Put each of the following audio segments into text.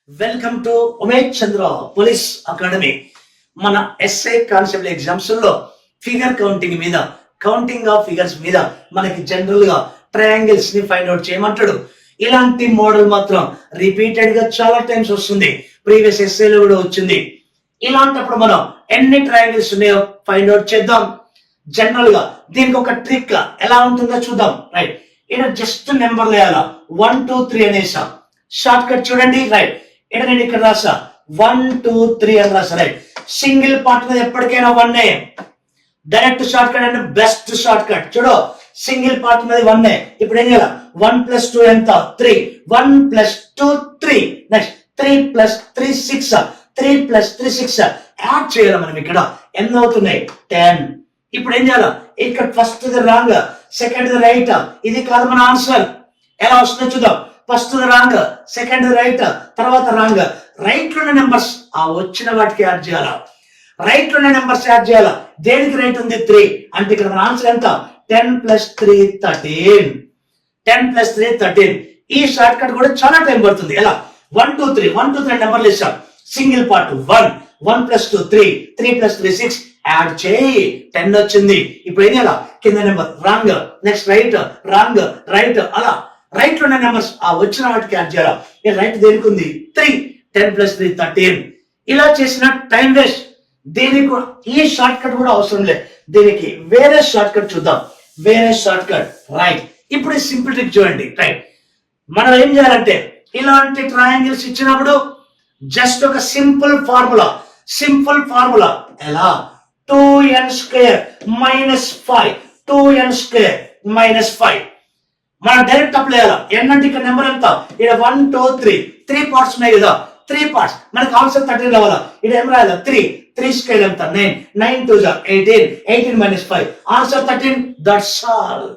Welcome to Umesh Chandra police academy. మన SI constable exams లో figure counting మీద, కౌంటింగ్ ఆఫ్ ఫిగర్స్ మీద మనకి జనరల్ గా ట్రయాంగిల్స్ ని ఫైండ్ అవుట్ చేయమంటాడు. ఇలాంటి మోడల్ మాత్రం రిపీటెడ్ గా చాలా టైమ్స్ వస్తుంది, ప్రీవియస్ ఎస్ఐలో కూడా వచ్చింది. ఇలాంటప్పుడు మనం ఎన్ని ట్రయాంగిల్స్ ఉన్నాయో ఫైండ్ అవుట్ చేద్దాం. జనరల్ గా దీనికి ఒక ట్రిక్ ఎలా ఉంటుందో చూద్దాం. రైట్, ఇక్కడ జస్ట్ నెంబర్ వేయాలా, 1 2 3 అనేసా. షార్ట్ కట్ చూడండి. రైట్, ఇక్కడ నేను ఇక్కడ రాసా 1 2 3 అని రాసా. రైట్, సింగిల్ పార్ట్ మీద ఎప్పటికైనా 1 డైరెక్ట్ షార్ట్ కట్ అంటే బెస్ట్ షార్ట్ కట్. చూడు, సింగిల్ పార్ట్ మీద 1. ఇప్పుడు ఏం చేయాలి, 1 + 2 ఎంత, 3. 1 + 2 3. నెక్స్ట్ 3 + 3 6. 3 + 3 6 యాడ్ చేయాలి మనం. ఇక్కడ ఎన్ని అవుతున్నాయి, 10. ఇప్పుడు ఏం చేయాలి, ఇక్కడ first the wrong, second the right. ఇది కాదు మన ఆన్సర్. ఎలా వస్తుందో చూద్దాం. ఫస్ట్ రాంగ్, సెకండ్ రైట్, తర్వాత రాంగ్. రైట్ లోనే నెంబర్స్ ఆ వచ్చిన వాటికి యాడ్ చేయాలా, రైట్ లోనే నెంబర్స్ యాడ్ చేయాలా. దేనికి రైట్ ఉంది, 3 అంటే ఇక్కడ మన ఆన్సర్ ఎంత, 10 + 3 13. 10 + 3 13. ఈ షార్ట్ కట్ కూడా చాలా టైం పడుతుంది. ఎలా, 1 2 3 1 2 3 నెంబర్లు వేసాం. సింగిల్ పార్ట్ 1 1 + 2 3 3 + 3 6 యాడ్ చేయి, 10 వచ్చింది. ఇప్పుడు ఏం చేయాలా, కింద number wrong, next right, wrong right, అలా రైట్ లోనే నెంబర్స్ ఆ వచ్చిన వాటికి యాడ్ చేయాలా. రైట్ దేనికి ఉంది, 3. 10 + 3 13. ఇలా చేసిన టైం వేస్ట్. దీనికి ఈ షార్ట్ కట్ కూడా అవసరం లేదు, దీనికి వేరే షార్ట్ కట్ చూద్దాం. వేరే షార్ట్ కట్. రైట్, ఇప్పుడు ఈ సింపుల్ ట్రిక్ చూడండి. రైట్, మనం ఏం చేయాలంటే ఇలాంటి ట్రయాంగిల్స్ ఇచ్చినప్పుడు జస్ట్ ఒక సింపుల్ ఫార్ములా. ఎలా, 2n² - 5. 2n² - 5 మనం డైరెక్ట్ అప్లై చేయాలి. ఎన్నంటే ఇక్కడ నెంబర్ ఎంత, ఇక్కడ 1 2 3 పార్ట్స్ ఉన్నాయి కదా, 3 పార్ట్స్. మనకు ఆన్సర్ 13 రావాలా. ఇక్కడ ఏం రాయాలి, 3 ఎంత, 9. 9 2 18. 18 - 5 ఆన్సర్ 13. That's all.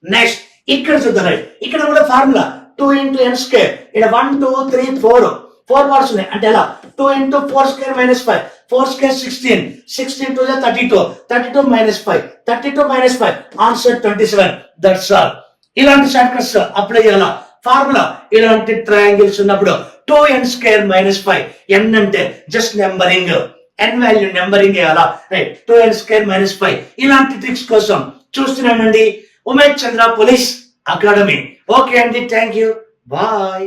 నెక్స్ట్ ఇక్కడ చూద్దాం. రైట్, ఇక్కడ కూడా ఫార్ములా 2 × n². ఇక్కడ 1 2 3 4 పార్ట్స్ ఉన్నాయి అంటే ఎలా, 2 × 4² - 5. 4² 16. 16 2 32. 32 - 5. 32 - 5 ఆన్సర్ 27. That's all. ఇలాంటి షార్ట్ కట్స్ అప్లై చేయాలా. ఫార్ములా ఇలాంటి ట్రయాంగిల్స్ ఉన్నప్పుడు 2n² - 5. n అంటే just numbering, n value numbering వేయాలా. Right, 2n² - 5. ఇలాంటి ట్రిక్స్ కోసం చూస్తున్నానండి Umesh Chandra police academy. Okay అండి, థ్యాంక్ యూ, బాయ్.